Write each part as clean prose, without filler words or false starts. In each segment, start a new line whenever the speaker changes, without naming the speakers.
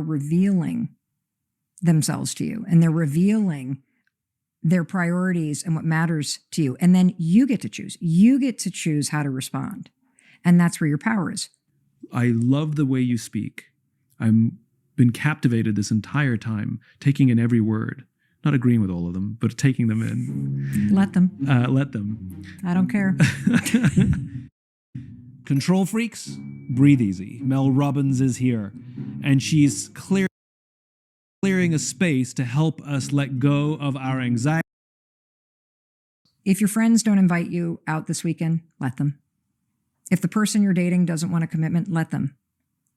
revealing themselves to you, and they're revealing their priorities and what matters to you. And then you get to choose. You get to choose how to respond. And that's where your power is.
I love the way you speak. I've been captivated this entire time, taking in every word, not agreeing with all of them, but taking them in.
Let them.
Let them.
I don't care.
Control freaks, breathe easy. Mel Robbins is here, and she's clearing a space to help us let go of our anxiety.
If your friends don't invite you out this weekend, let them. If the person you're dating doesn't want a commitment, let them.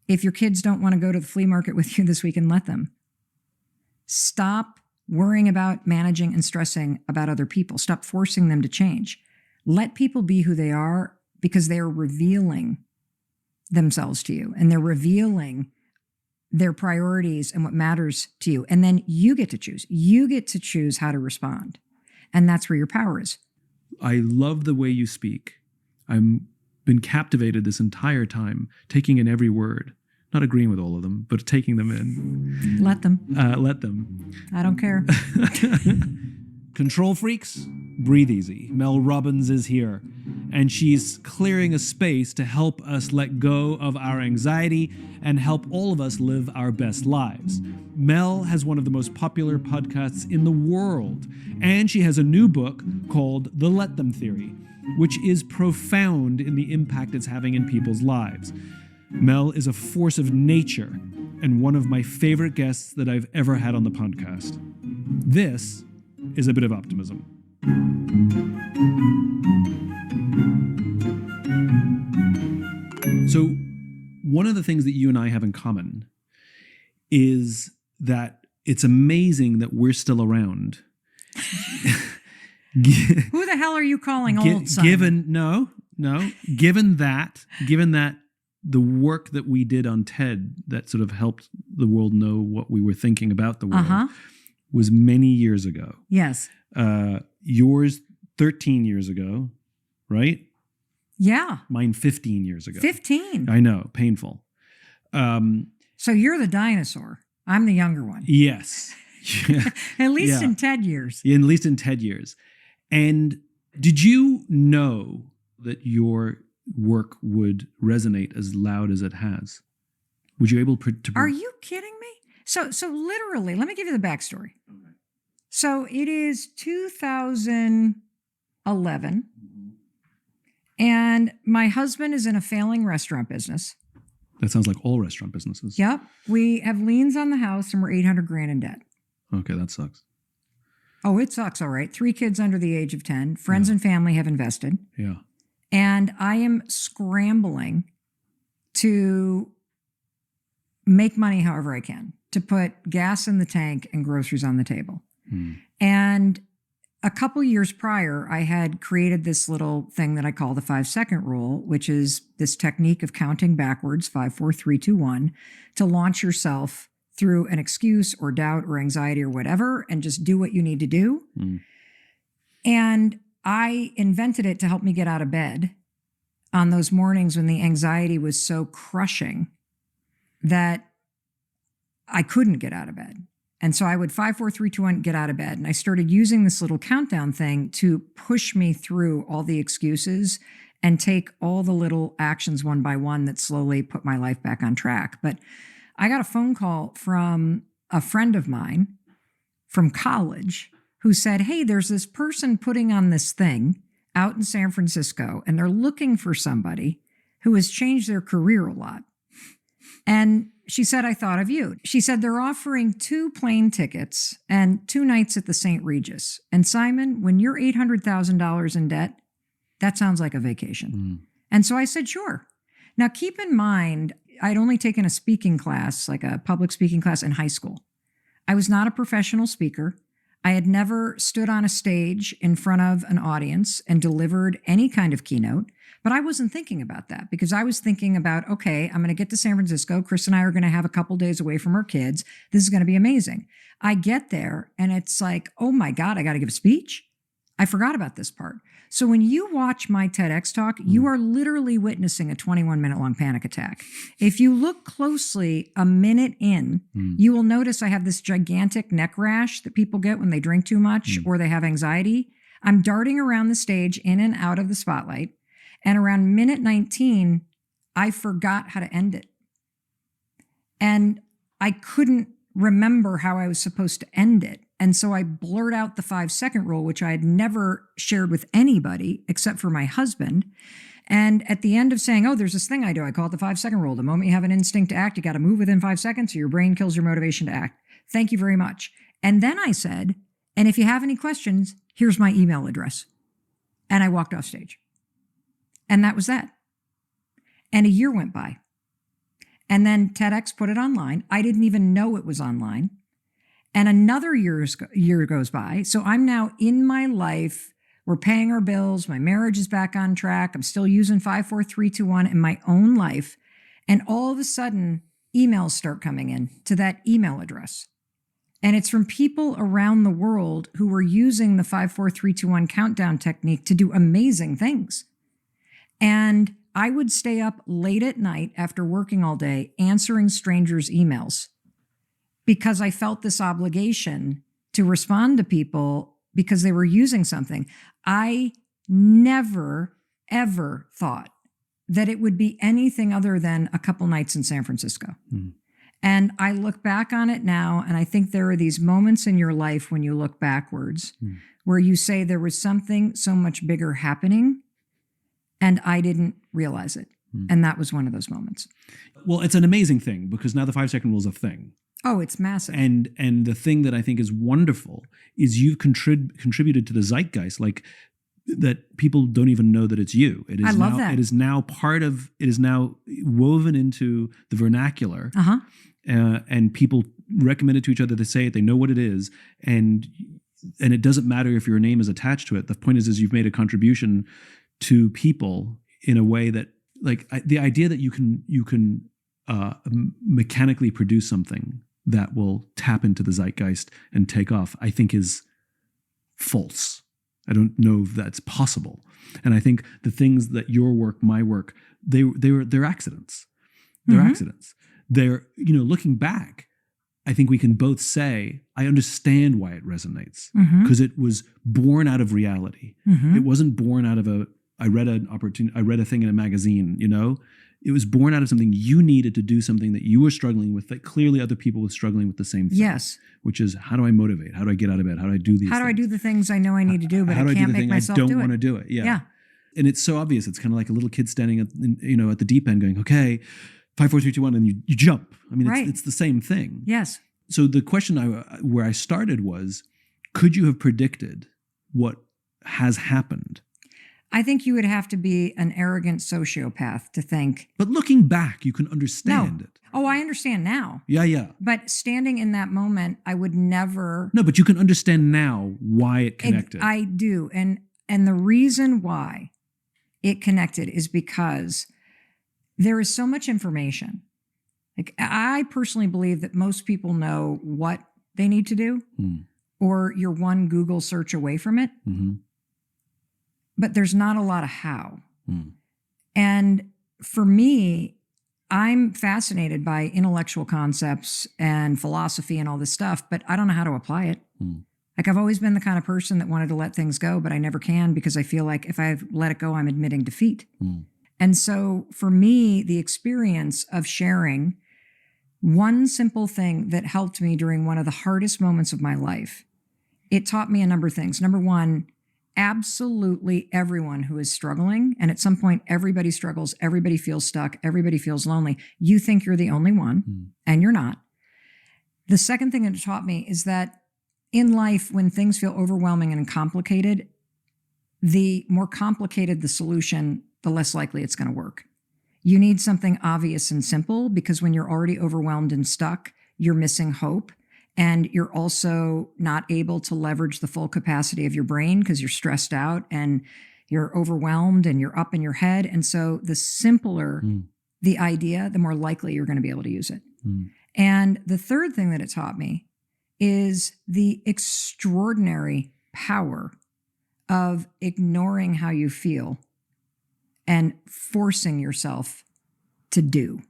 If your kids don't want to go to the flea market with you this weekend, let them. Stop worrying about managing and stressing about other people. Stop forcing them to change. Let people be who they are, because they are revealing themselves to you, and they're revealing their priorities and what matters to you. And then you get to choose. You get to choose how to respond. And that's where your power is.
I love the way you speak. I've been captivated this entire time, taking in every word, not agreeing with all of them, but taking them in.
Let them.
Let them.
I don't care.
Control freaks, breathe easy. Mel Robbins is here, and she's clearing a space to help us let go of our anxiety and help all of us live our best lives. Mel has one of the most popular podcasts in the world, and she has a new book called The Let Them Theory, which is profound in the impact it's having in people's lives. Mel is a force of nature and one of my favorite guests that I've ever had on the podcast. This is a bit of optimism. So, one of the things that you and I have in common is that it's amazing that we're still around.
Who the hell are you calling old, son?
Given that the work that we did on TED that sort of helped the world know what we were thinking about the world was many years ago.
Yes.
Yours 13 years ago, right?
Yeah.
Mine 15 years ago.
15.
I know, painful.
So you're the dinosaur. I'm the younger one.
Yes.
At least in TED years.
Yeah, at least in TED years. And did you know that your work would resonate as loud as it has? Would you able to?
Are you kidding me? So literally, let me give you the backstory. Okay. So it is 2011, and my husband is in a failing restaurant business.
That sounds like all restaurant businesses.
Yep. We have liens on the house, and we're $800,000 in debt.
Okay, that sucks.
Oh, it sucks. All right. 3 kids under the age of 10. Friends and family have invested.
Yeah.
And I am scrambling to make money however I can, to put gas in the tank and groceries on the table. And a couple years prior, I had created this little thing that I call the 5-second rule, which is this technique of counting backwards, 5, 4, 3, 2, 1, to launch yourself through an excuse or doubt or anxiety or whatever, and just do what you need to do. And I invented it to help me get out of bed on those mornings when the anxiety was so crushing that I couldn't get out of bed. And so I would 5, 4, 3, 2, 1, get out of bed. And I started using this little countdown thing to push me through all the excuses and take all the little actions one by one that slowly put my life back on track. But I got a phone call from a friend of mine from college who said, hey, there's this person putting on this thing out in San Francisco, and they're looking for somebody who has changed their career a lot. And she said, I thought of you. She said, they're offering 2 plane tickets and 2 nights at the St. Regis. And Simon, when you're $800,000 in debt, that sounds like a vacation. And so I said, sure. Now, keep in mind, I'd only taken a speaking class, like a public speaking class in high school. I was not a professional speaker. I had never stood on a stage in front of an audience and delivered any kind of keynote, but I wasn't thinking about that because I was thinking about, okay, I'm going to get to San Francisco. Chris and I are going to have a couple days away from our kids. This is going to be amazing. I get there and it's like, oh my God, I got to give a speech. I forgot about this part. So when you watch my TEDx talk, you are literally witnessing a 21-minute long panic attack. If you look closely a minute in, you will notice I have this gigantic neck rash that people get when they drink too much or they have anxiety. I'm darting around the stage in and out of the spotlight. And around minute 19, I forgot how to end it. And I couldn't remember how I was supposed to end it. And so I blurt out the 5-second rule, which I had never shared with anybody except for my husband. And at the end of saying, oh, there's this thing I do, I call it the 5-second rule. The moment you have an instinct to act, you got to move within 5 seconds or your brain kills your motivation to act. Thank you very much. And then I said, and if you have any questions, here's my email address. And I walked off stage. And that was that. And a year went by. And then TEDx put it online. I didn't even know it was online. And another year goes by. So I'm now in my life. We're paying our bills. My marriage is back on track. I'm still using 5, 4, 3, 2, 1 in my own life. And all of a sudden, emails start coming in to that email address. And it's from people around the world who were using the 5, 4, 3, 2, 1 countdown technique to do amazing things. And I would stay up late at night after working all day answering strangers' emails because I felt this obligation to respond to people because they were using something. I never, ever thought that it would be anything other than a couple nights in San Francisco. And I look back on it now, and I think there are these moments in your life when you look backwards where you say there was something so much bigger happening and I didn't realize it. And that was one of those moments.
Well, it's an amazing thing because now the 5-second rule is a thing.
Oh, it's massive.
And the thing that I think is wonderful is you've contributed to the zeitgeist, like that people don't even know that it's you. It is
I love that.
It is now woven into the vernacular. And people recommend it to each other. They say it, they know what it is. And it doesn't matter if your name is attached to it. The point is you've made a contribution to people in a way that, like, the idea that you can mechanically produce something that will tap into the zeitgeist and take off, I think is false. I don't know if that's possible. And I think the things that your work, my work, they're accidents. They're accidents. They're, looking back, I think we can both say, I understand why it resonates because it was born out of reality. It wasn't born out of I read a thing in a magazine, It was born out of something you needed to do, something that you were struggling with, that clearly other people were struggling with the same thing.
Yes.
Which is, how do I motivate? How do I get out of bed? How do I do these
How do
things?
I do the things I know I need to do, but I can't make myself do it?
I don't want to do it. Yeah. And it's so obvious. It's kind of like a little kid standing at the deep end going, okay, 5, 4, 3, 2, 1, and you jump. I mean, it's the same thing.
Yes.
So the question where I started was, could you have predicted what has happened?
I think you would have to be an arrogant sociopath to think.
But looking back, you can understand it.
Oh, I understand now.
Yeah.
But standing in that moment, I would never.
No, but you can understand now why it connected.
I do. And the reason why it connected is because there is so much information. Like, I personally believe that most people know what they need to do, or you're one Google search away from it. But there's not a lot of how. And for me, I'm fascinated by intellectual concepts and philosophy and all this stuff, but I don't know how to apply it. Like, I've always been the kind of person that wanted to let things go, but I never can because I feel like if I let it go, I'm admitting defeat. And so for me, the experience of sharing one simple thing that helped me during one of the hardest moments of my life, it taught me a number of things. Number one, absolutely everyone who is struggling, and at some point everybody struggles, everybody feels stuck, everybody feels lonely. You think you're the only one, and you're not. The second thing that it taught me is that in life, when things feel overwhelming and complicated, the more complicated the solution, the less likely it's going to work. You need something obvious and simple, because when you're already overwhelmed and stuck, you're missing hope. And you're also not able to leverage the full capacity of your brain because you're stressed out and you're overwhelmed and you're up in your head. And so the simpler the idea, the more likely you're going to be able to use it. And the third thing that it taught me is the extraordinary power of ignoring how you feel and forcing yourself to do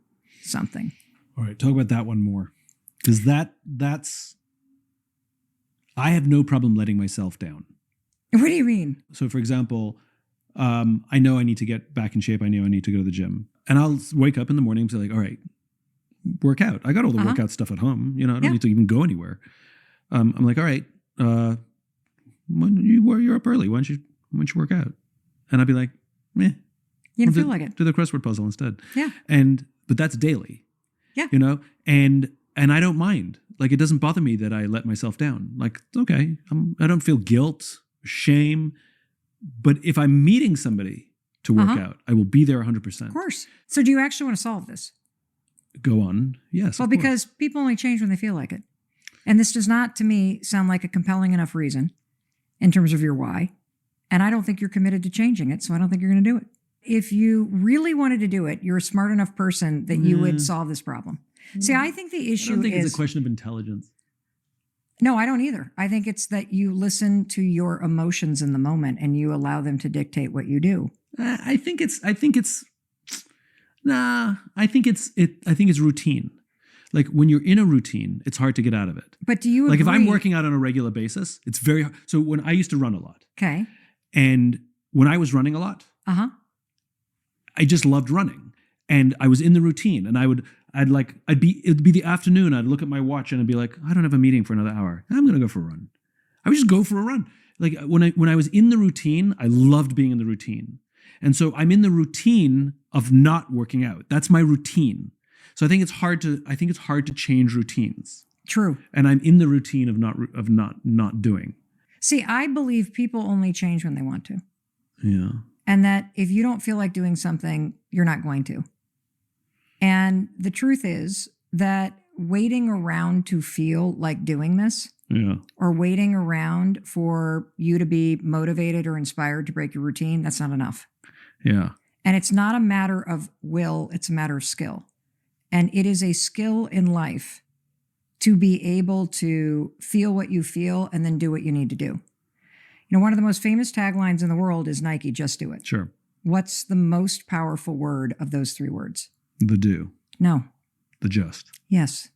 something.
All right, talk about that one more. Because that's I have no problem letting myself down.
What do you mean?
So for example, I know I need to get back in shape. I know I need to go to the gym. And I'll wake up in the morning and say like, all right, work out. I got all the workout stuff at home. You know, I don't need to even go anywhere. I'm like, all right, when you're up early, why don't you work out? And I'd be like, meh.
You don't feel like it.
Do the crossword puzzle instead.
Yeah.
But that's daily.
Yeah.
You know, and I don't mind. Like, it doesn't bother me that I let myself down. Like, okay, I don't feel guilt, shame. But if I'm meeting somebody to work out, I will be there 100%.
Of course. So do you actually want to solve this?
Go on. Yes.
Well, because people only change when they feel like it. And this does not, to me, sound like a compelling enough reason in terms of your why. And I don't think you're committed to changing it, so I don't think you're going to do it. If you really wanted to do it, you're a smart enough person that you would solve this problem. See, I think the issue is...
I don't think it's a question of intelligence.
No, I don't either. I think it's that you listen to your emotions in the moment and you allow them to dictate what you do.
I think it's routine. Like, when you're in a routine, it's hard to get out of it.
But do you agree?
Like, if I'm working out on a regular basis, it's very hard. So when I used to run a lot.
Okay.
And when I was running a lot, I just loved running. And I was in the routine, and it'd be the afternoon. I'd look at my watch and I'd be like, I don't have a meeting for another hour. I'm going to go for a run. I would just go for a run. Like, when I was in the routine, I loved being in the routine. And so I'm in the routine of not working out. That's my routine. So I think it's hard to change routines.
True.
And I'm in the routine of not doing.
See, I believe people only change when they want to.
Yeah.
And that if you don't feel like doing something, you're not going to. And the truth is that waiting around to feel like doing this, or waiting around for you to be motivated or inspired to break your routine, that's not enough.
Yeah.
And it's not a matter of will, it's a matter of skill. And it is a skill in life to be able to feel what you feel and then do what you need to do. You know, one of the most famous taglines in the world is Nike, just do it.
Sure.
What's the most powerful word of those three words?
The do.
No.
The just.
Yes.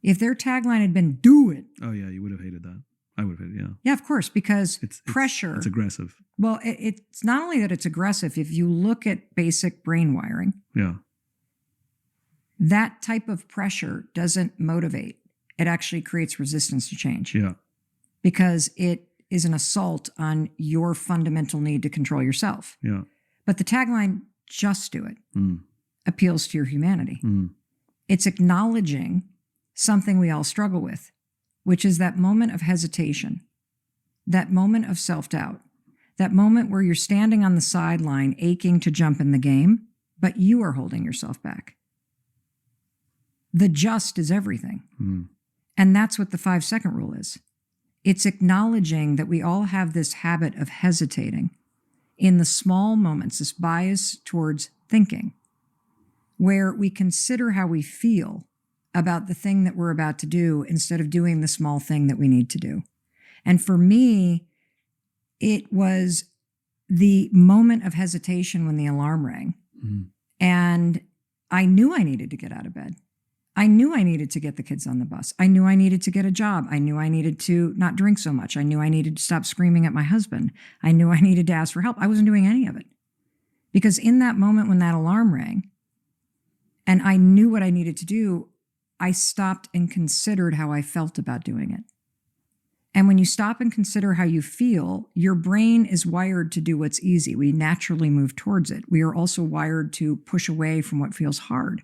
If their tagline had been do it.
Oh, yeah, you would have hated that. I would have hated it, yeah.
Yeah, of course, because pressure.
It's aggressive.
Well, it's not only that it's aggressive. If you look at basic brain wiring, that type of pressure doesn't motivate. It actually creates resistance to change.
Yeah.
Because it is an assault on your fundamental need to control yourself.
Yeah.
But the tagline, just do it, appeals to your humanity. It's acknowledging something we all struggle with, which is that moment of hesitation, that moment of self-doubt, that moment where you're standing on the sideline aching to jump in the game, but you are holding yourself back. The just is everything. And that's what the 5-second rule is. It's acknowledging that we all have this habit of hesitating in the small moments, this bias towards thinking, where we consider how we feel about the thing that we're about to do instead of doing the small thing that we need to do. And for me, it was the moment of hesitation when the alarm rang. And I knew I needed to get out of bed. I knew I needed to get the kids on the bus. I knew I needed to get a job. I knew I needed to not drink so much. I knew I needed to stop screaming at my husband. I knew I needed to ask for help. I wasn't doing any of it. Because in that moment when that alarm rang, and I knew what I needed to do, I stopped and considered how I felt about doing it. And when you stop and consider how you feel, your brain is wired to do what's easy. We naturally move towards it. We are also wired to push away from what feels hard.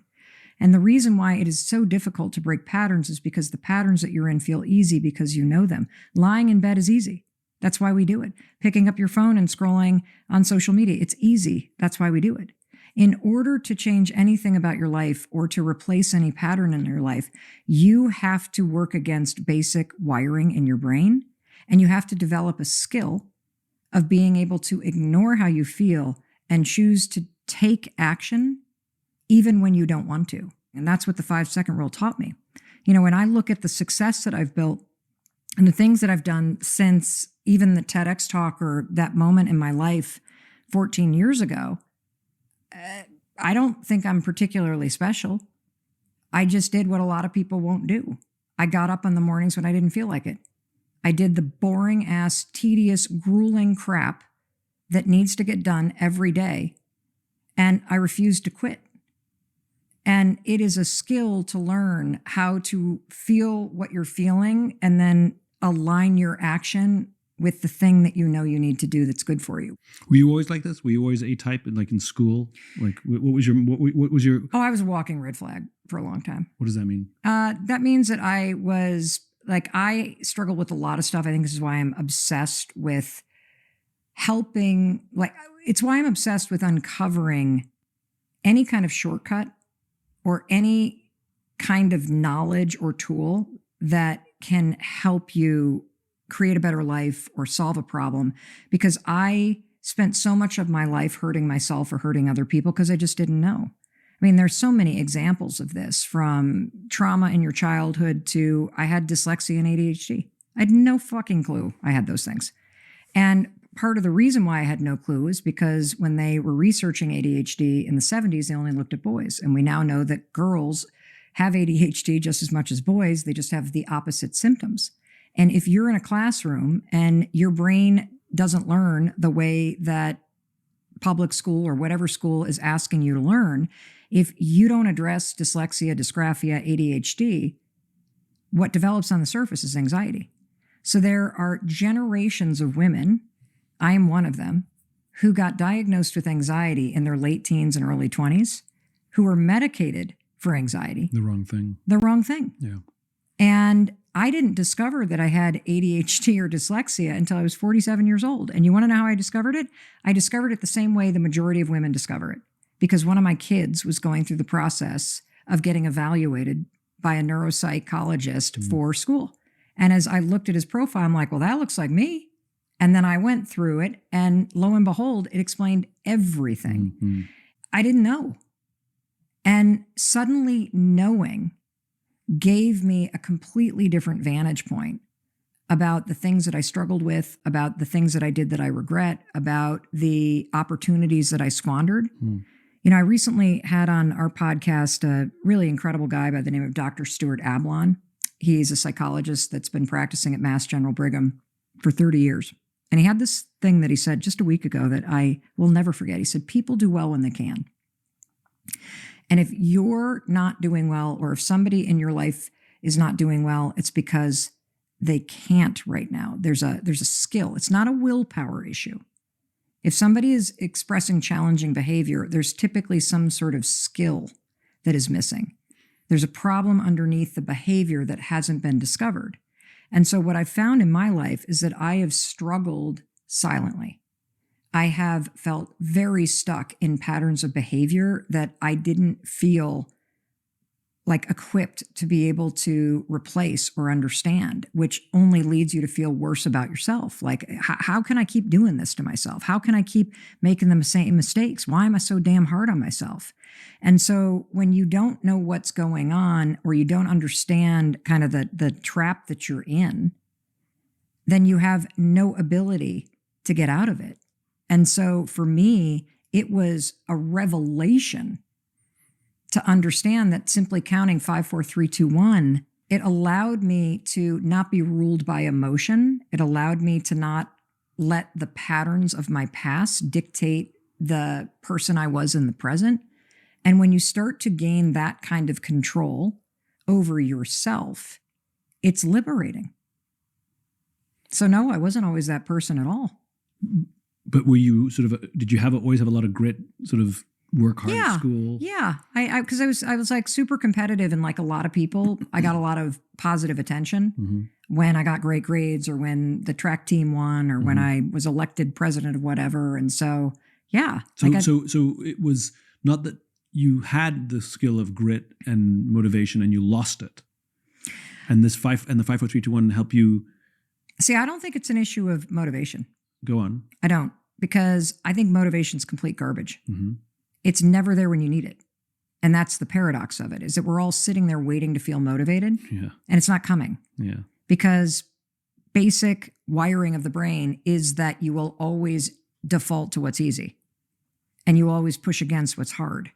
And the reason why it is so difficult to break patterns is because the patterns that you're in feel easy because you know them. Lying in bed is easy. That's why we do it. Picking up your phone and scrolling on social media, it's easy. That's why we do it. In order to change anything about your life or to replace any pattern in your life, you have to work against basic wiring in your brain, and you have to develop a skill of being able to ignore how you feel and choose to take action even when you don't want to. And that's what the 5-second rule taught me. You know, when I look at the success that I've built And the things that I've done since even the TEDx talk or that moment in my life 14 years ago, I don't think I'm particularly special. I just did what a lot of people won't do. I got up on the mornings when I didn't feel like it. I did the boring ass, tedious, grueling crap that needs to get done every day. And I refused to quit. And it is a skill to learn how to feel what you're feeling and then align your action with the thing that you know you need to do that's good for you.
Were you always like this? Were you always A-type, like in school? Like, what was your?
Oh, I was a walking red flag for a long time.
What does that mean?
That means that I was like, I struggle with a lot of stuff. I think this is why I'm obsessed with helping. Like, it's why I'm obsessed with uncovering any kind of shortcut or any kind of knowledge or tool that can help you create a better life or solve a problem, because I spent so much of my life hurting myself or hurting other people because I just didn't know. I mean, there's so many examples of this, from trauma in your childhood to I had dyslexia and ADHD. I had no fucking clue I had those things. And part of the reason why I had no clue is because when they were researching ADHD in the 70s, they only looked at boys. And we now know that girls have ADHD just as much as boys. They just have the opposite symptoms. And if you're in a classroom and your brain doesn't learn the way that public school or whatever school is asking you to learn, if you don't address dyslexia, dysgraphia, ADHD, what develops on the surface is anxiety. So there are generations of women, I am one of them, who got diagnosed with anxiety in their late teens and early 20s, who were medicated for anxiety.
The wrong thing.
The wrong thing.
Yeah.
And I didn't discover that I had ADHD or dyslexia until I was 47 years old. And you want to know how I discovered it? I discovered it the same way the majority of women discover it. Because one of my kids was going through the process of getting evaluated by a neuropsychologist for school. And as I looked at his profile, I'm like, well, that looks like me. And then I went through it, and lo and behold, it explained everything.
Mm-hmm.
I didn't know. And suddenly knowing gave me a completely different vantage point about the things that I struggled with, about the things that I did that I regret, about the opportunities that I squandered.
Mm.
You know, I recently had on our podcast a really incredible guy by the name of Dr. Stuart Ablon. He's a psychologist that's been practicing at Mass General Brigham for 30 years. And he had this thing that he said just a week ago that I will never forget. He said, people do well when they can. And if you're not doing well, or if somebody in your life is not doing well, it's because they can't right now. There's a skill. It's not a willpower issue. If somebody is expressing challenging behavior, there's typically some sort of skill that is missing. There's a problem underneath the behavior that hasn't been discovered. And so what I've found in my life is that I have struggled silently. I have felt very stuck in patterns of behavior that I didn't feel like equipped to be able to replace or understand, which only leads you to feel worse about yourself. Like, how can I keep doing this to myself? How can I keep making the same mistakes? Why am I so damn hard on myself? And so when you don't know what's going on, or you don't understand kind of the trap that you're in, then you have no ability to get out of it. And so for me, it was a revelation to understand that simply counting 5, 4, 3, 2, 1, it allowed me to not be ruled by emotion. It allowed me to not let the patterns of my past dictate the person I was in the present. And when you start to gain that kind of control over yourself, it's liberating. So no, I wasn't always that person at all.
But were you did you always have a lot of grit, sort of work hard at school?
Yeah. Because I was like super competitive, and like a lot of people, I got a lot of positive attention when I got great grades, or when the track team won, or when I was elected president of whatever. And so, yeah.
So it was not that you had the skill of grit and motivation and you lost it. And the 5, 4, 3, 2, 1 help you.
See, I don't think it's an issue of motivation.
Go on.
I don't, because I think motivation's complete garbage.
Mm-hmm.
It's never there when you need it. And that's the paradox of it, is that we're all sitting there waiting to feel motivated.
Yeah.
And it's not coming.
Yeah.
Because basic wiring of the brain is that you will always default to what's easy and you always push against what's hard.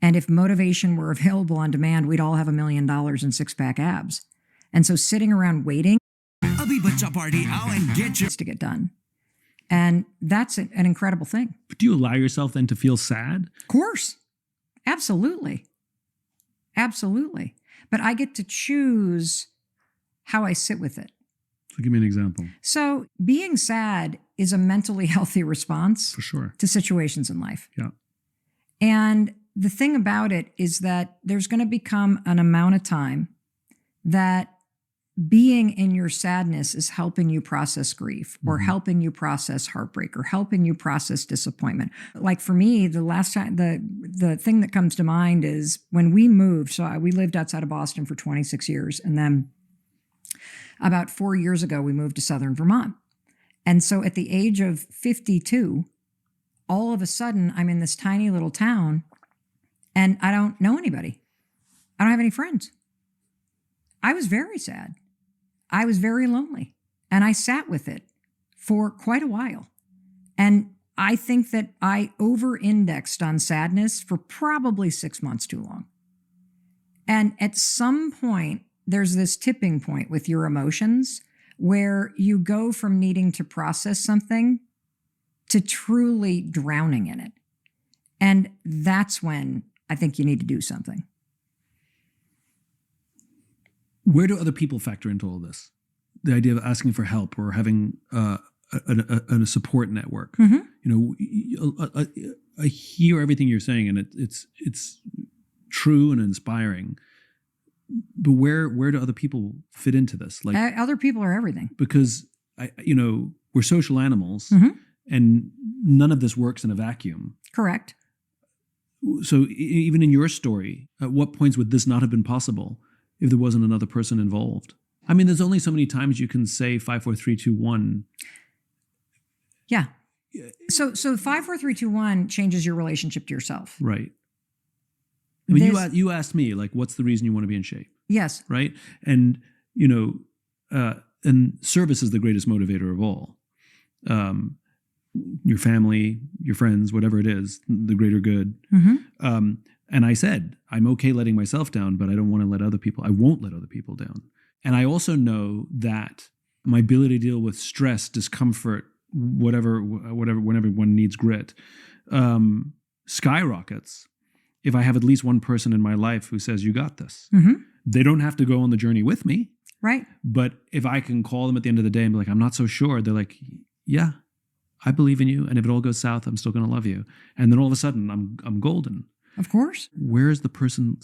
And if motivation were available on demand, we'd all have $1 million and six-pack abs. And so sitting around waiting to get done. And that's an incredible thing.
But do you allow yourself then to feel sad?
Of course. Absolutely. Absolutely. But I get to choose how I sit with it.
So give me an example.
So being sad is a mentally healthy response
For sure.
to situations in life.
Yeah.
And the thing about it is that there's going to become an amount of time that being in your sadness is helping you process grief or helping you process heartbreak or helping you process disappointment. Like for me, the last time, the thing that comes to mind is when we moved. So we lived outside of Boston for 26 years. And then about 4 years ago, we moved to Southern Vermont. And so at the age of 52, all of a sudden I'm in this tiny little town and I don't know anybody. I don't have any friends. I was very sad. I was very lonely. And I sat with it for quite a while. And I think that I over-indexed on sadness for probably 6 months too long. And at some point, there's this tipping point with your emotions where you go from needing to process something to truly drowning in it. And that's when I think you need to do something.
Where do other people factor into all this? The idea of asking for help or having a support network.
Mm-hmm.
You know, I hear everything you're saying, and it's true and inspiring. But where do other people fit into this? Like
Other people are everything.
Because we're social animals, and none of this works in a vacuum.
Correct.
So even in your story, at what points would this not have been possible if there wasn't another person involved? I mean, there's only so many times you can say 5, 4, 3, 2, 1.
Yeah. So 5, 4, 3, 2, 1 changes your relationship to yourself.
Right. I mean, you asked me, like, what's the reason you want to be in shape?
Yes.
Right. And, and service is the greatest motivator of all. Your family, your friends, whatever it is, the greater good.
Mm-hmm.
And I said, I'm okay letting myself down, but I don't want to I won't let other people down. And I also know that my ability to deal with stress, discomfort, whenever one needs grit, skyrockets if I have at least one person in my life who says, you got this.
Mm-hmm.
They don't have to go on the journey with me.
Right.
But if I can call them at the end of the day and be like, I'm not so sure, they're like, yeah, I believe in you. And if it all goes south, I'm still going to love you. And then all of a sudden I'm golden.
Of course.
Where is the person